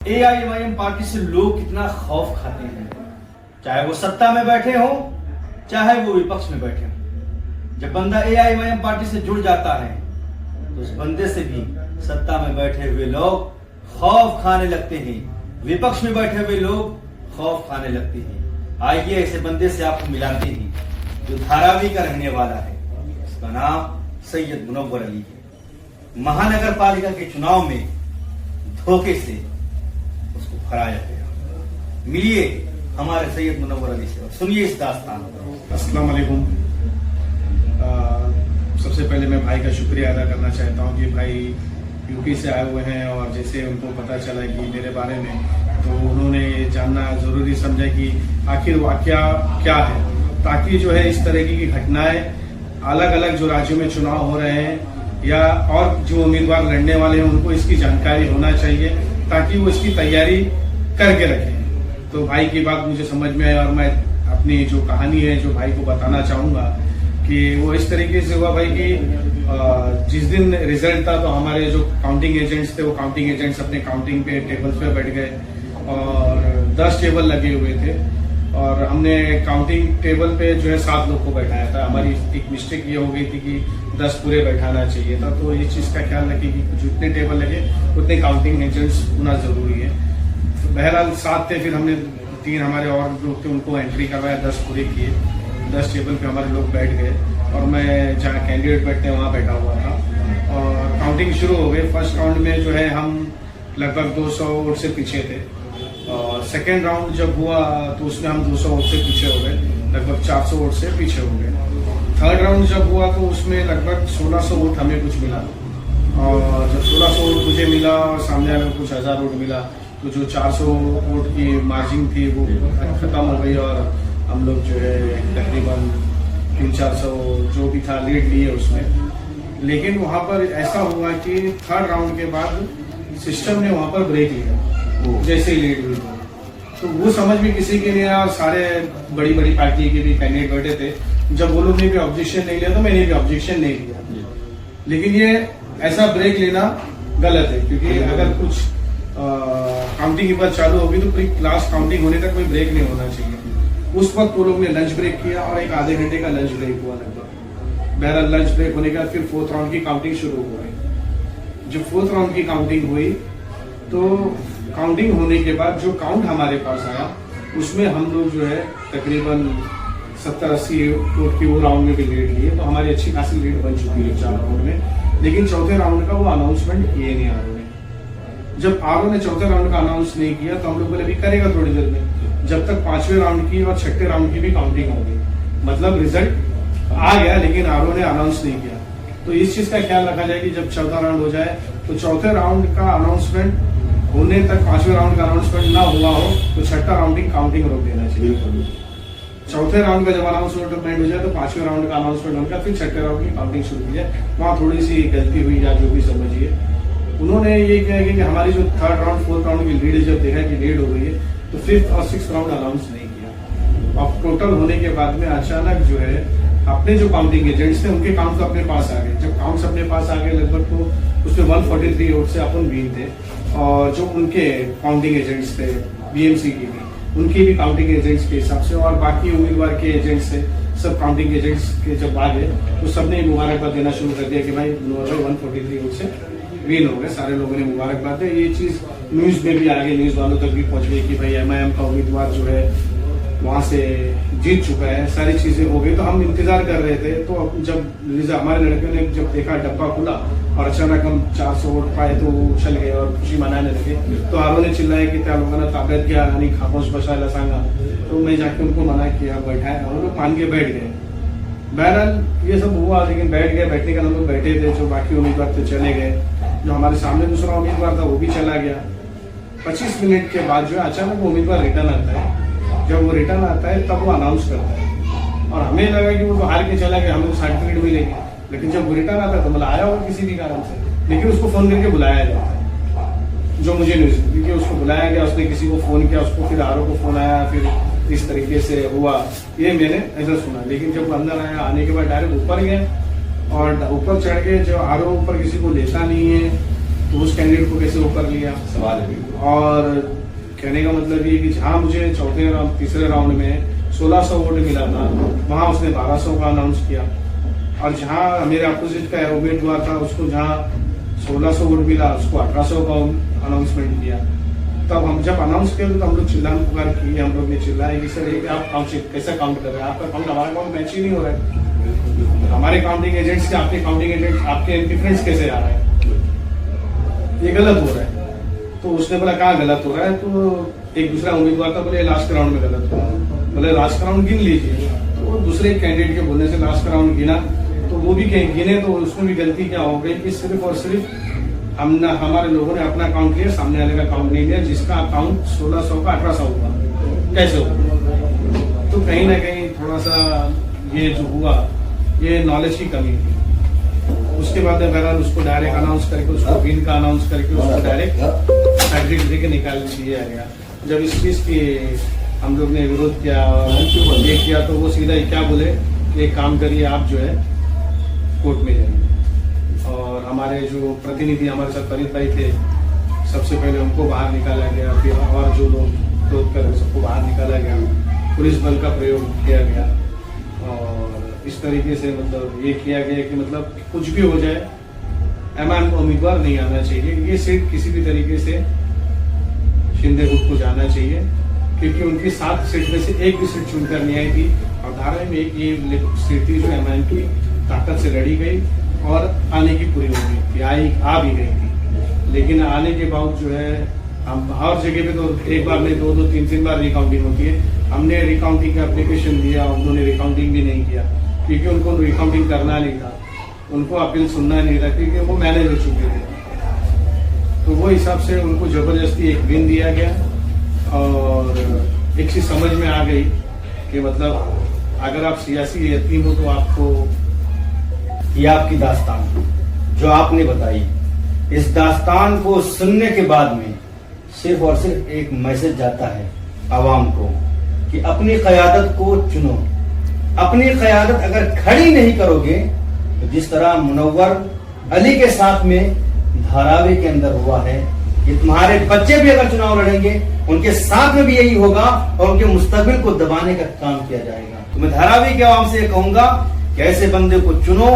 AIMIM party से लोग कितना खौफ खाते हैं, चाहे वो सत्ता में बैठे हो चाहे वो विपक्ष में बैठे हो। जब बंदा एआईएमआईएम पार्टी से जुड़ जाता है तो उस बंदे से भी सत्ता में बैठे हुए लोग खौफ खाने लगते हैं, विपक्ष में बैठे हुए लोग खौफ खाने लगते हैं। आइए ऐसे बंदे से आपको मिलाते हैं जो धारावी का रहने वाला है। उसका नाम सैयद मुनव्वर अली है। महानगर पालिका के चुनाव में धोखे से उसको हराया गया। मिलिए हमारे सैयद मुनव्वर अली से और सुनिए इस दास्तान को। अस्सलाम वालेकुम। सबसे पहले मैं भाई का शुक्रिया अदा करना चाहता हूँ कि भाई यूपी से आए हुए हैं और जैसे उनको पता चला कि मेरे बारे में तो उन्होंने जानना जरूरी समझा कि आखिर वाकया क्या है, ताकि जो है इस तरह की घटनाएं अलग अलग जो राज्यों में चुनाव हो रहे हैं या और जो उम्मीदवार लड़ने वाले हैं उनको इसकी जानकारी होना चाहिए ताकि वो इसकी तैयारी करके रखें। तो भाई की बात मुझे समझ में आई और मैं अपनी जो कहानी है जो भाई को बताना चाहूँगा कि वो इस तरीके से हुआ भाई कि जिस दिन रिजल्ट था तो हमारे जो काउंटिंग एजेंट्स थे वो काउंटिंग एजेंट्स अपने काउंटिंग पे टेबल्स पे बैठ गए और 10 टेबल लगे हुए थे और हमने काउंटिंग टेबल पे जो है 7 लोग को बैठाया था। हमारी एक मिस्टेक ये हो गई थी कि 10 पूरे बैठाना चाहिए था, तो इस चीज़ का ख्याल रखें कि जितने टेबल लगे उतने काउंटिंग एजेंट्स होना जरूरी है। तो बहरहाल 7 थे, फिर हमने 3 हमारे और लोग थे उनको एंट्री करवाया, 10 पूरे किए। 10 टेबल पे हमारे लोग बैठ गए और मैं जहाँ कैंडिडेट बैठते हैं वहाँ बैठा हुआ था और काउंटिंग शुरू हो गई। फर्स्ट राउंड में जो है हम लगभग 200 वोट से पीछे थे और सेकेंड राउंड जब हुआ तो उसमें हम 200 वोट से पीछे हो गए, लगभग 400 वोट से पीछे हो गए। थर्ड राउंड जब हुआ तो उसमें लगभग 1600 वोट हमें कुछ मिला और जब 1600 वोट मुझे मिला और सामने वाले को कुछ 1000 वोट मिला तो जो 400 वोट की मार्जिन थी वो खत्म हो गई और हम लोग जो है तकरीबन 300-400 जो भी था लीड लिए उसमें। लेकिन वहाँ पर ऐसा हुआ कि थर्ड राउंड के बाद सिस्टम ने वहाँ पर ब्रेक लिया जैसे ही लीड हुई तो वो समझ में किसी के नहीं आया। सारे बड़ी बड़ी पार्टी के भी कैंडिडेट बैठे थे, जब वो लोग ने भी ऑब्जेक्शन नहीं लिया तो मैंने भी ऑब्जेक्शन नहीं लिया। लेकिन ये ऐसा ब्रेक लेना गलत है क्योंकि अगर कुछ काउंटिंग की बात चालू होगी तो पूरी क्लास काउंटिंग होने तक कोई ब्रेक नहीं होना चाहिए। उस वक्त वो लोग ने लंच ब्रेक किया और एक आधे घंटे का लंच ब्रेक हुआ लगभग। बहरहाल लंच ब्रेक होने के बाद फिर 4th राउंड की काउंटिंग शुरू हो गई। जब 4th राउंड की काउंटिंग हुई तो काउंटिंग होने के बाद जो काउंट हमारे पास आया उसमें हम लोग जो है तकरीबन 70-80 वोट की वो राउंड में भी लीड लिए, तो हमारी अच्छी खासी लीड बन चुकी है 4 राउंड में। लेकिन चौथे राउंड का वो अनाउंसमेंट किए नहीं आर ने। जब आर ने चौथे राउंड का अनाउंस नहीं किया तो हम लोग बोले अभी करेगा थोड़ी देर में, जब तक 5वें राउंड की और 6ठे राउंड की भी काउंटिंग हो गई। मतलब रिजल्ट आ गया लेकिन आर ने अनाउंस नहीं किया। तो इस चीज का ख्याल रखा जाए कि जब चौथा राउंड हो जाए तो चौथे राउंड का अनाउंसमेंट होने तक 5वें राउंड का अनाउंसमेंट ना हुआ हो तो 6ठा राउंड की काउंटिंग रोक देना चाहिए। चौथे राउंड का जब अनाउंसमेंट हो जाए तो 5वें राउंड का अनाउंसमेंट होगा, फिर 6ठे राउंड की काउंटिंग शुरू की जाए। वहाँ थोड़ी सी गलती हुई या जो भी समझिए। उन्होंने ये किया कि हमारी जो 3rd राउंड 4th राउंड की लीड जब देखा कि लीड हो गई है तो 5th और 6th राउंड अनाउंस नहीं किया। अब टोटल होने के बाद में अचानक जो है अपने जो काउंटिंग एजेंट्स थे उनके काउंट तो अपने पास आ गए। जब काउंट्स अपने पास आ गए लगभग तो उसमें 143 वोट से अपन विन थे और जो उनके काउंटिंग एजेंट्स थे बीएमसी की भी उनकी भी काउंटिंग एजेंट्स के हिसाब से और बाकी उम्मीदवार के एजेंट्स थे सब काउंटिंग एजेंट्स के जब आ गए तो सबने मुबारकबाद देना शुरू कर दिया कि भाई 143 वोट से विन हो गए। सारे लोगों ने मुबारकबाद दी। ये चीज न्यूज में भी आ गई, न्यूज वालों तक भी पहुंच गई कि भाई एमआईएम का उम्मीदवार जो है वहां से जीत चुका है। सारी चीजें हो गई तो हम इंतजार कर रहे थे। तो जब हमारे लड़के ने जब देखा डब्बा खुला और अचानक हम 400 वोट पाए तो वो चल गए और खुशी मनाने लगे। तो आरो ने चिल्लाया कि त्या लोगों ताब्यात घ्या आणि खामोश बसायला सांगा। तो मैं जाके उनको मना किया, बैठाया और लोग मान के बैठ गए। बहरहाल ये सब हुआ लेकिन बैठ गए। बैठने का हम लोग बैठे थे, जो बाकी उम्मीदवार थे चले गए। जो हमारे सामने दूसरा उम्मीदवार था वो भी चला गया। 25 मिनट के बाद जो है अचानक वो उम्मीदवार रिटर्न आता है। जब वो रिटर्न आता है तब वो अनाउंस करता है और हमें लगा कि वो तो हार के चला गया, हमें तो सर्टिफिकेट मिलेगी। लेकिन जब वो रिटर्न आता है तो मतलब आया होगा किसी भी कारण से, लेकिन उसको फोन करके बुलाया जाता है। जो मुझे न्यूज क्योंकि उसको बुलाया गया, उसने किसी को फोन किया, उसको फिर आर को फोन आया, फिर इस तरीके से हुआ। ये मैंने ऐसा सुना। लेकिन जब वो अंदर आया, आने के बाद डायरेक्ट ऊपर गए और ऊपर चढ़ के जो आर ऊपर किसी को लेता नहीं है तो उस कैंडिडेट को कैसे वो कर लिया। सवाल है। और कहने का मतलब ये कि जहां मुझे तीसरे राउंड में 1600 वोट मिला था, वहां उसने 1200 का अनाउंस किया। और जहां मेरे अपोजिट का उम्मीदवार था, उसको जहां 1600 वोट मिला, उसको 1800 का अनाउंसमेंट किया। तब हम जब अनाउंस किया तो हम लोग चिल्लाने पुकार किए, हम लोग ने चिल्लाया कि सर ये आप काउंट कैसा काउंट कर रहे हैं, आपका काउंट हमारा काउंट मैच ही नहीं हो रहा है। हमारे काउंटिंग एजेंट्स से आपके काउंटिंग एजेंट आपके डिफरेंस कैसे आ रहा है, ये गलत हो रहा है। तो उसने बोला कहाँ गलत हो रहा है, तो एक दूसरा उम्मीदवार था, बोले लास्ट राउंड में गलत हुआ, बोले लास्ट राउंड गिन लीजिए। तो दूसरे कैंडिडेट के बोलने से लास्ट राउंड गिना, तो वो भी गिने, तो उसमें भी गलती क्या हो गई कि सिर्फ और सिर्फ हमारे लोगों ने अपना काउंट लिया, सामने वाले का काउंट नहीं लिया, जिसका काउंट 1600 का 1800 हुआ। कैसे हुआ? तो कहीं ना कहीं थोड़ा सा ये जो हुआ, ये नॉलेज की कमी थी। उसके बाद बहरहाल उसको डायरेक्ट अनाउंस करके, उसको विन का अनाउंस करके उसको डायरेक्ट सर्टिफिकेट देके निकाल दिया गया। जब इस चीज की हम लोग ने विरोध किया और ये किया, तो वो सीधा ही क्या बोले कि एक काम करिए, आप जो है कोर्ट में जाइए। और हमारे जो प्रतिनिधि हमारे साथ फरीद भाई थे, सबसे पहले उनको बाहर निकाला गया, फिर और जो लोग विरोध कर सबको बाहर निकाला गया, पुलिस बल का प्रयोग किया गया। और इस तरीके से मतलब ये किया गया कि मतलब कुछ भी हो जाए, एमआईएम उम्मीदवार नहीं आना चाहिए। ये सीट किसी भी तरीके से शिंदे गुट को जाना चाहिए, क्योंकि उनकी 7 सीट में से एक भी सीट चुनकर नहीं आई थी। और धारा में एक ये सीट थी जो एमआईएम की ताकत से लड़ी गई और आने की पूरी उम्मीद थी, आ भी गई थी। लेकिन आने के बाद जो है, हम हर जगह पे तो एक बार में 2-2, 3-3 बार रिकाउंटिंग होती है। हमने रिकाउंटिंग का एप्लीकेशन दिया, उन्होंने रिकाउंटिंग भी नहीं किया, क्योंकि उनको रिकाउंटिंग करना नहीं था, उनको अपील सुनना नहीं था, क्योंकि वो मैनेज हो चुके थे। तो वो हिसाब से उनको जबरदस्ती एक विन दिया गया। और एक चीज समझ में आ गई कि मतलब अगर आप सियासी यतीम हो तो आपको, ये आपकी दास्तान जो आपने बताई, इस दास्तान को सुनने के बाद में सिर्फ और सिर्फ एक मैसेज जाता है आवाम को कि अपनी क़यादत को चुनो। अपनी क़यादत अगर खड़ी नहीं करोगे तो जिस तरह मुनव्वर अली के साथ में धारावी के अंदर हुआ है कि तुम्हारे बच्चे भी अगर चुनाव लड़ेंगे उनके साथ में भी यही होगा और उनके मुस्तकबिल को दबाने का काम किया जाएगा। तो मैं धारावी के आवाम से कहूंगा कि ऐसे बंदे को चुनो,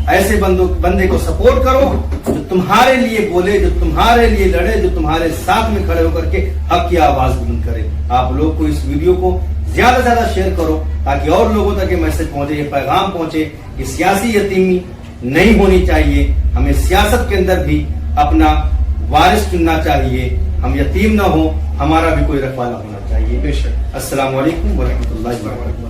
ऐसे बंदे को सपोर्ट करो जो तुम्हारे लिए बोले, जो तुम्हारे लिए लड़े, जो तुम्हारे साथ में खड़े होकर के हक की आवाज बुलंद करे। आप लोग को इस वीडियो को ज्यादा से ज्यादा शेयर करो ताकि और लोगों तक ये मैसेज पहुंचे, ये पैगाम पहुंचे कि सियासी यतीमी नहीं होनी चाहिए। हमें सियासत के अंदर भी अपना वारिस चुनना चाहिए, हम यतीम ना हो, हमारा भी कोई रखवाला होना चाहिए। बेशक। अस्सलाम वालेकुम व रहमतुल्लाहि व बरकातहू।